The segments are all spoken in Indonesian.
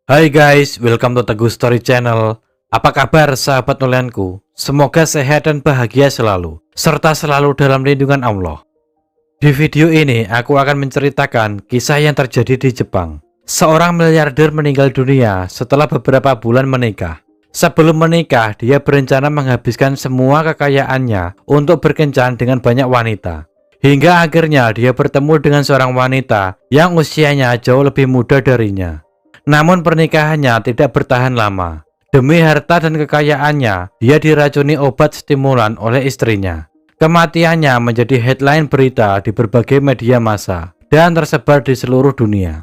Hai guys, welcome to Teguh Story Channel. Apa kabar sahabat nolayanku? Semoga sehat dan bahagia selalu, serta selalu dalam lindungan Allah. Di video ini, aku akan menceritakan kisah yang terjadi di Jepang. Seorang miliarder meninggal dunia setelah beberapa bulan menikah. Sebelum menikah, dia berencana menghabiskan semua kekayaannya untuk berkencan dengan banyak wanita. Hingga akhirnya dia bertemu dengan seorang wanita yang usianya jauh lebih muda darinya. Namun pernikahannya tidak bertahan lama. Demi harta dan kekayaannya, dia diracuni obat stimulan oleh istrinya. Kematiannya menjadi headline berita di berbagai media massa dan tersebar di seluruh dunia.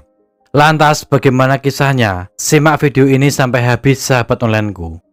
Lantas bagaimana kisahnya? Simak video ini sampai habis sahabat onlineku.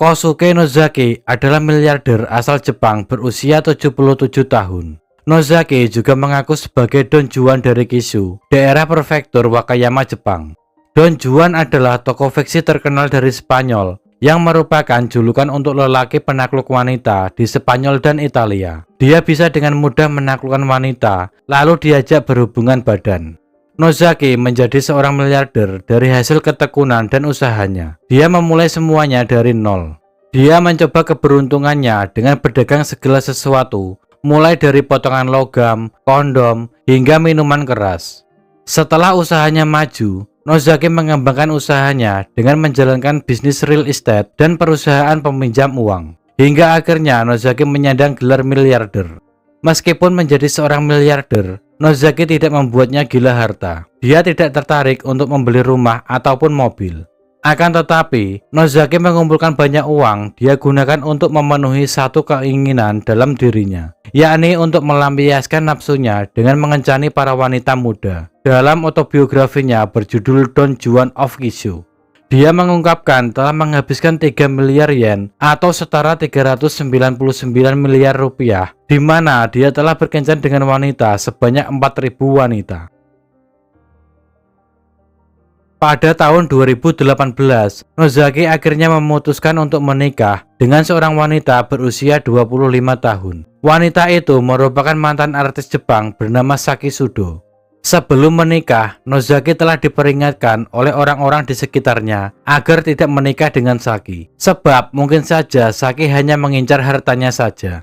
Kosuke Nozaki adalah miliarder asal Jepang berusia 77 tahun. Nozaki juga mengaku sebagai Don Juan dari Kishu, daerah prefektur Wakayama, Jepang. Don Juan adalah tokoh fiksi terkenal dari Spanyol yang merupakan julukan untuk lelaki penakluk wanita di Spanyol dan Italia. Dia bisa dengan mudah menaklukkan wanita, lalu diajak berhubungan badan. Nozaki menjadi seorang miliarder dari hasil ketekunan dan usahanya. Dia memulai semuanya dari nol. Dia mencoba keberuntungannya dengan berdagang segala sesuatu, mulai dari potongan logam, kondom, hingga minuman keras. Setelah usahanya maju, Nozaki mengembangkan usahanya dengan menjalankan bisnis real estate dan perusahaan peminjam uang. Hingga akhirnya Nozaki menyandang gelar miliarder. Meskipun menjadi seorang miliarder, Nozaki tidak membuatnya gila harta. Dia tidak tertarik untuk membeli rumah ataupun mobil. Akan tetapi, Nozaki mengumpulkan banyak uang dia gunakan untuk memenuhi satu keinginan dalam dirinya, yakni untuk melampiaskan nafsunya dengan mengencani para wanita muda. Dalam autobiografinya berjudul Don Juan of Kishu, dia mengungkapkan telah menghabiskan 3 miliar yen atau setara 399 miliar rupiah, di mana dia telah berkencan dengan wanita sebanyak 4.000 wanita. Pada tahun 2018, Nozaki akhirnya memutuskan untuk menikah dengan seorang wanita berusia 25 tahun. Wanita itu merupakan mantan artis Jepang bernama Saki Sudo. Sebelum menikah, Nozaki telah diperingatkan oleh orang-orang di sekitarnya agar tidak menikah dengan Saki. Sebab mungkin saja Saki hanya mengincar hartanya saja.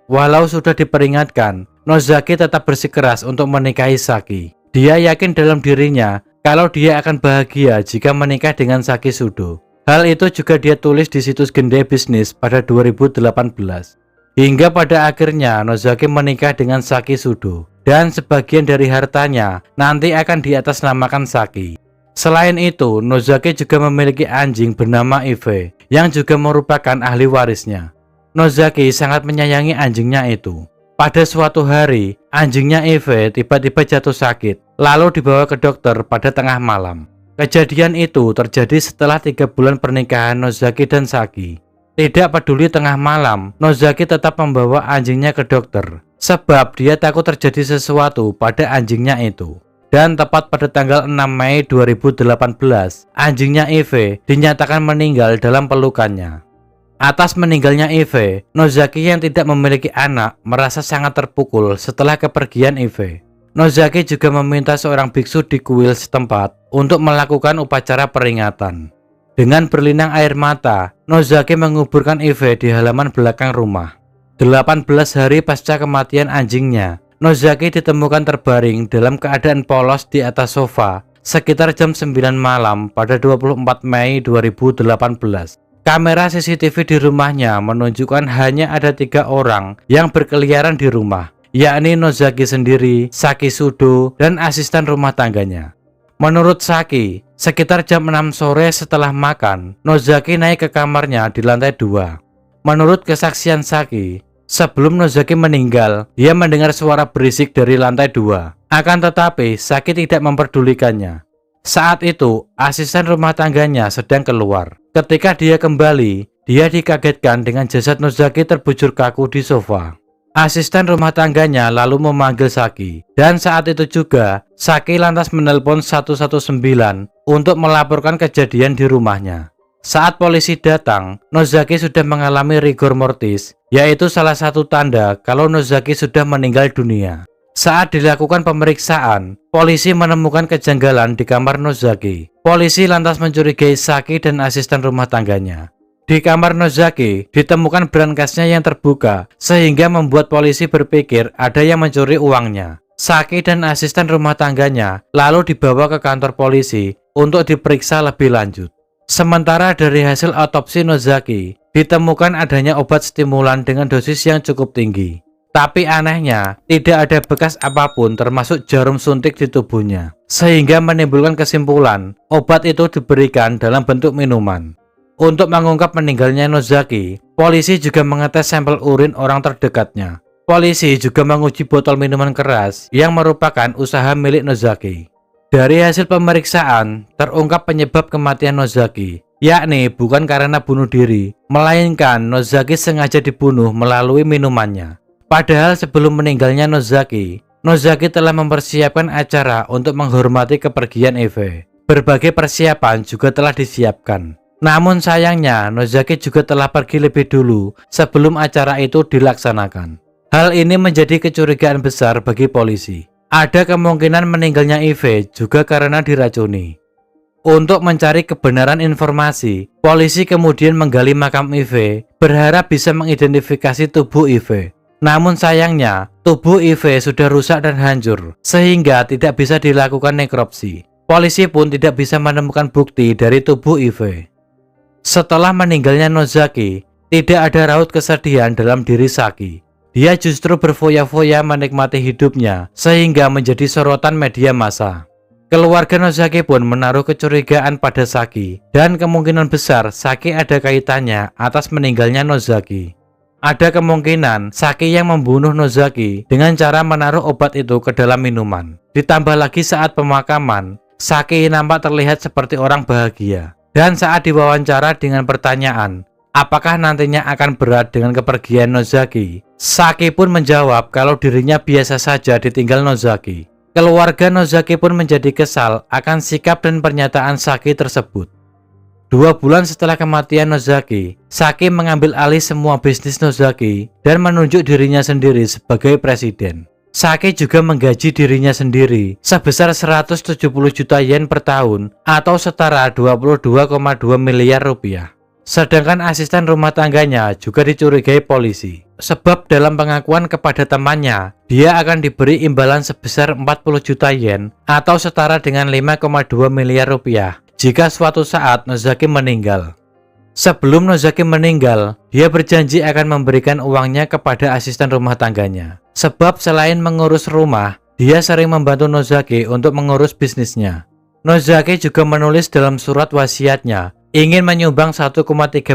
Walau sudah diperingatkan, Nozaki tetap bersikeras untuk menikahi Saki. Dia yakin dalam dirinya kalau dia akan bahagia jika menikah dengan Saki Sudo. Hal itu juga dia tulis di situs Gendai Bisnis pada 2018. Hingga pada akhirnya Nozaki menikah dengan Saki Sudo. Dan sebagian dari hartanya nanti akan diatasnamakan Saki. Selain itu, Nozaki juga memiliki anjing bernama Ive yang juga merupakan ahli warisnya. Nozaki sangat menyayangi anjingnya itu. Pada suatu hari, anjingnya Ive tiba-tiba jatuh sakit, lalu dibawa ke dokter pada tengah malam. Kejadian itu terjadi setelah 3 bulan pernikahan Nozaki dan Saki. Tidak peduli tengah malam, Nozaki tetap membawa anjingnya ke dokter. Sebab dia takut terjadi sesuatu pada anjingnya itu. Dan tepat pada tanggal 6 Mei 2018, anjingnya Ive dinyatakan meninggal dalam pelukannya. Atas meninggalnya Ive, Nozaki yang tidak memiliki anak merasa sangat terpukul setelah kepergian Ive. Nozaki juga meminta seorang biksu di kuil setempat untuk melakukan upacara peringatan. Dengan berlinang air mata, Nozaki menguburkan Ive di halaman belakang rumah. 18 hari pasca kematian anjingnya, Nozaki ditemukan terbaring dalam keadaan polos di atas sofa sekitar jam 9 malam pada 24 Mei 2018. Kamera CCTV di rumahnya menunjukkan hanya ada 3 orang yang berkeliaran di rumah, yakni Nozaki sendiri, Saki Sudo, dan asisten rumah tangganya. Menurut Saki, sekitar jam 6 sore setelah makan, Nozaki naik ke kamarnya di lantai 2. Menurut kesaksian Saki, sebelum Nozaki meninggal, dia mendengar suara berisik dari lantai 2. Akan tetapi, Saki tidak memperdulikannya. Saat itu, asisten rumah tangganya sedang keluar. Ketika dia kembali, dia dikagetkan dengan jasad Nozaki terbujur kaku di sofa. Asisten rumah tangganya lalu memanggil Saki. Dan saat itu juga, Saki lantas menelpon 119 untuk melaporkan kejadian di rumahnya. Saat polisi datang, Nozaki sudah mengalami rigor mortis, yaitu salah satu tanda kalau Nozaki sudah meninggal dunia. Saat dilakukan pemeriksaan, polisi menemukan kejanggalan di kamar Nozaki. Polisi lantas mencurigai Saki dan asisten rumah tangganya. Di kamar Nozaki, ditemukan berangkasnya yang terbuka, sehingga membuat polisi berpikir ada yang mencuri uangnya. Saki dan asisten rumah tangganya lalu dibawa ke kantor polisi untuk diperiksa lebih lanjut. Sementara dari hasil otopsi Nozaki, ditemukan adanya obat stimulan dengan dosis yang cukup tinggi. Tapi anehnya, tidak ada bekas apapun termasuk jarum suntik di tubuhnya. Sehingga menimbulkan kesimpulan, obat itu diberikan dalam bentuk minuman. Untuk mengungkap meninggalnya Nozaki, polisi juga mengetes sampel urin orang terdekatnya. Polisi juga menguji botol minuman keras yang merupakan usaha milik Nozaki. Dari hasil pemeriksaan, terungkap penyebab kematian Nozaki, yakni bukan karena bunuh diri, melainkan Nozaki sengaja dibunuh melalui minumannya. Padahal sebelum meninggalnya Nozaki telah mempersiapkan acara untuk menghormati kepergian Eve. Berbagai persiapan juga telah disiapkan. Namun sayangnya, Nozaki juga telah pergi lebih dulu sebelum acara itu dilaksanakan. Hal ini menjadi kecurigaan besar bagi polisi. Ada kemungkinan meninggalnya Eve juga karena diracuni. Untuk mencari kebenaran informasi, polisi kemudian menggali makam Eve, berharap bisa mengidentifikasi tubuh Eve. Namun sayangnya, tubuh Eve sudah rusak dan hancur, sehingga tidak bisa dilakukan nekropsi. Polisi pun tidak bisa menemukan bukti dari tubuh Eve. Setelah meninggalnya Nozaki, tidak ada raut kesedihan dalam diri Saki. Dia justru berfoya-foya menikmati hidupnya, sehingga menjadi sorotan media massa. Keluarga Nozaki pun menaruh kecurigaan pada Saki, dan kemungkinan besar Saki ada kaitannya atas meninggalnya Nozaki. Ada kemungkinan Saki yang membunuh Nozaki dengan cara menaruh obat itu ke dalam minuman. Ditambah lagi saat pemakaman, Saki nampak terlihat seperti orang bahagia. Dan saat diwawancara dengan pertanyaan, apakah nantinya akan berat dengan kepergian Nozaki, Saki pun menjawab kalau dirinya biasa saja ditinggal Nozaki. Keluarga Nozaki pun menjadi kesal akan sikap dan pernyataan Saki tersebut. 2 bulan setelah kematian Nozaki, Saki mengambil alih semua bisnis Nozaki dan menunjuk dirinya sendiri sebagai presiden. Saki juga menggaji dirinya sendiri sebesar 170 juta yen per tahun atau setara 22,2 miliar rupiah. Sedangkan asisten rumah tangganya juga dicurigai polisi. Sebab dalam pengakuan kepada temannya, dia akan diberi imbalan sebesar 40 juta yen atau setara dengan 5,2 miliar rupiah jika suatu saat Nozaki meninggal. Sebelum Nozaki meninggal, dia berjanji akan memberikan uangnya kepada asisten rumah tangganya. Sebab selain mengurus rumah, dia sering membantu Nozaki untuk mengurus bisnisnya. Nozaki juga menulis dalam surat wasiatnya ingin menyumbang 1,3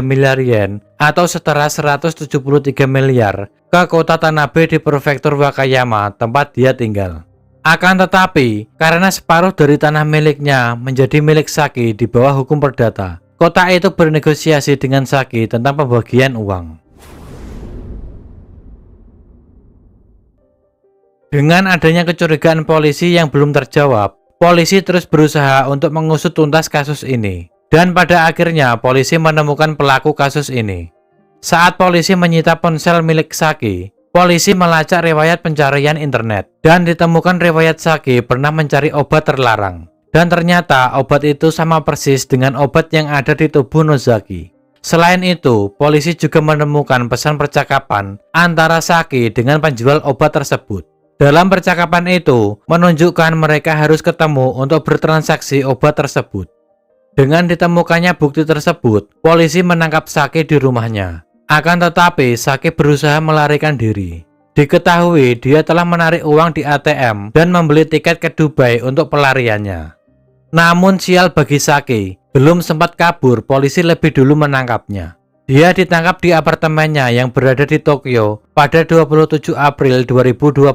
miliar yen atau setara 173 miliar ke kota Tanabe di prefektur Wakayama tempat dia tinggal. Akan tetapi, karena separuh dari tanah miliknya menjadi milik Saki di bawah hukum perdata, kota itu bernegosiasi dengan Saki tentang pembagian uang. Dengan adanya kecurigaan polisi yang belum terjawab, polisi terus berusaha untuk mengusut tuntas kasus ini. Dan pada akhirnya polisi menemukan pelaku kasus ini. Saat polisi menyita ponsel milik Saki, polisi melacak riwayat pencarian internet. Dan ditemukan riwayat Saki pernah mencari obat terlarang. Dan ternyata obat itu sama persis dengan obat yang ada di tubuh Nozaki. Selain itu, polisi juga menemukan pesan percakapan antara Saki dengan penjual obat tersebut. Dalam percakapan itu, menunjukkan mereka harus ketemu untuk bertransaksi obat tersebut. Dengan ditemukannya bukti tersebut, polisi menangkap Saki di rumahnya. Akan tetapi, Saki berusaha melarikan diri. Diketahui dia telah menarik uang di ATM dan membeli tiket ke Dubai untuk pelariannya. Namun sial bagi Saki, belum sempat kabur, polisi lebih dulu menangkapnya. Dia ditangkap di apartemennya yang berada di Tokyo pada 27 April 2021.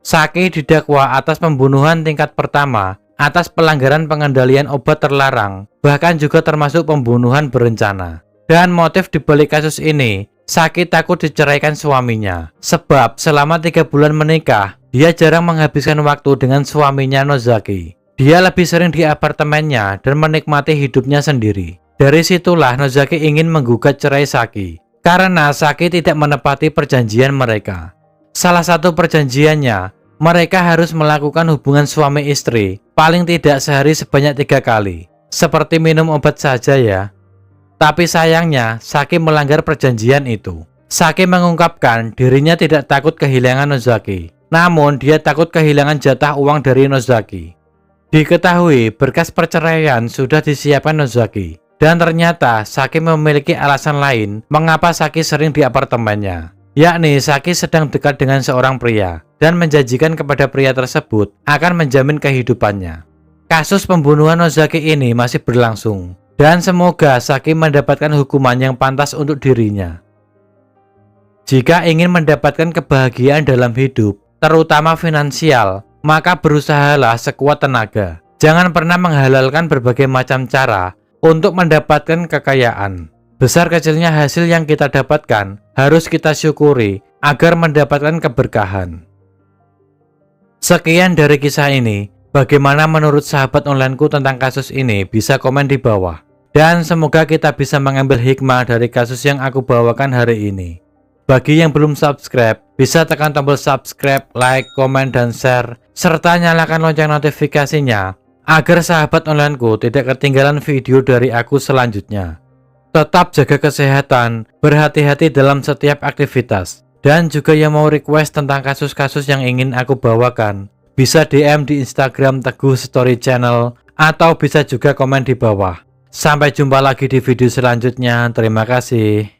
Saki didakwa atas pembunuhan tingkat pertama, atas pelanggaran pengendalian obat terlarang, bahkan juga termasuk pembunuhan berencana. Dan motif dibalik kasus ini, Saki takut diceraikan suaminya. Sebab selama 3 bulan menikah, dia jarang menghabiskan waktu dengan suaminya Nozaki. Dia lebih sering di apartemennya dan menikmati hidupnya sendiri. Dari situlah Nozaki ingin menggugat cerai Saki karena Saki tidak menepati perjanjian mereka. Salah satu perjanjiannya, mereka harus melakukan hubungan suami istri paling tidak sehari sebanyak 3 kali. Seperti minum obat saja ya. Tapi sayangnya Saki melanggar perjanjian itu. Saki mengungkapkan dirinya tidak takut kehilangan Nozaki, namun dia takut kehilangan jatah uang dari Nozaki. Diketahui berkas perceraian sudah disiapkan Nozaki, dan ternyata Saki memiliki alasan lain mengapa Saki sering di apartemennya, yakni Saki sedang dekat dengan seorang pria dan menjanjikan kepada pria tersebut akan menjamin kehidupannya. Kasus pembunuhan Nozaki ini masih berlangsung, dan semoga Saki mendapatkan hukuman yang pantas untuk dirinya. Jika ingin mendapatkan kebahagiaan dalam hidup, terutama finansial, maka berusahalah sekuat tenaga. Jangan pernah menghalalkan berbagai macam cara untuk mendapatkan kekayaan. Besar kecilnya hasil yang kita dapatkan harus kita syukuri agar mendapatkan keberkahan. Sekian dari kisah ini. Bagaimana menurut sahabat onlineku tentang kasus ini? Bisa komen di bawah. Dan semoga kita bisa mengambil hikmah dari kasus yang aku bawakan hari ini. Bagi yang belum subscribe, bisa tekan tombol subscribe, like, komen, dan share, serta nyalakan lonceng notifikasinya agar sahabat onlineku tidak ketinggalan video dari aku selanjutnya. Tetap jaga kesehatan, berhati-hati dalam setiap aktivitas, dan juga yang mau request tentang kasus-kasus yang ingin aku bawakan, bisa DM di Instagram Teguh Story Channel atau bisa juga komen di bawah. Sampai jumpa lagi di video selanjutnya. Terima kasih.